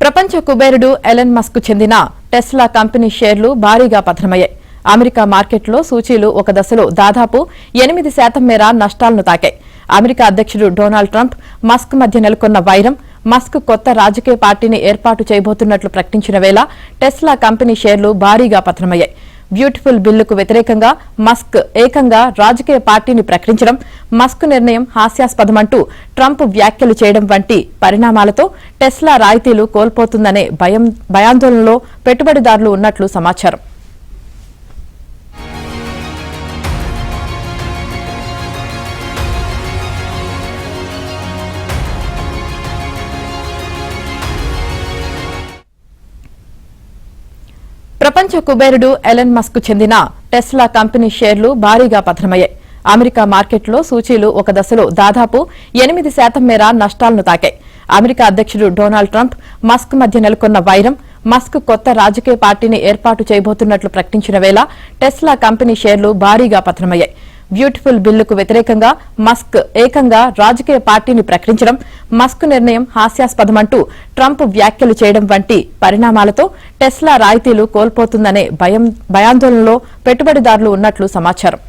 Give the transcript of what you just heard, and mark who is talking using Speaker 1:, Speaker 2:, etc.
Speaker 1: ప్రపంచ కుబేరుడు Elon Musk చెందిన టెస్లా కంపెనీ షేర్లు భారీగా పతనమయ్యాయి. అమెరికా మార్కెట్లో సూచీలు ఒక దశలో దాదాపు 8% మేర నష్టాలను తాకాయి. అమెరికా అధ్యక్షుడు డొనాల్డ్ ట్రంప్, మస్క్ మధ్య నెలకొన్న వైరం, మస్క్ కొత్త రాజకీయ పార్టీని ఏర్పాటు చేయబోతున్నట్లు ప్రకటించిన వేళ టెస్లా కంపెనీ షేర్లు భారీగా పతనమయ్యాయి. బ్యూటిఫుల్ బిల్లుకు వ్యతిరేకంగా మస్క్ ఏకంగా రాజకీయ పార్టీని ప్రకటించడం, మస్క్ నిర్ణయం హాస్యాస్పదమంటూ ట్రంప్ వ్యాఖ్యలు చేయడం వంటి పరిణామాలతో టెస్లా రాయితీలు కోల్పోతుందనే భయాందోళనలో పెట్టుబడిదారులు ఉన్నట్లు సమాచారం. ప్రపంచ కుబేరుడు ఎలన్ మస్క్ చెందిన టెస్లా కంపెనీ షేర్లు భారీగా పతనమయ్యాయి. అమెరికా మార్కెట్లో సూచీలు ఒక దశలో దాదాపు 8% మేర నష్టాలను తాకాయి. అమెరికా అధ్యక్షుడు డొనాల్డ్ ట్రంప్, మస్క్ మధ్య నెలకొన్న వైరం, మస్క్ కొత్త రాజకీయ పార్టీని ఏర్పాటు చేయబోతున్నట్లు ప్రకటించిన వేళ టెస్లా కంపెనీ షేర్లు భారీగా పతనమయ్యాయి. బ్యూటిఫుల్ బిల్లుకు వ్యతిరేకంగా మస్క్ ఏకంగా రాజకీయ పార్టీని ప్రకటించడం, మస్క్ నిర్ణయం హాస్యాస్పదమంటూ ట్రంప్ వ్యాఖ్యలు చేయడం వంటి పరిణామాలతో టెస్లా రాయితీలు కోల్పోతుందనే భయాందోళనలో పెట్టుబడిదారులు ఉన్నట్లు సమాచారం.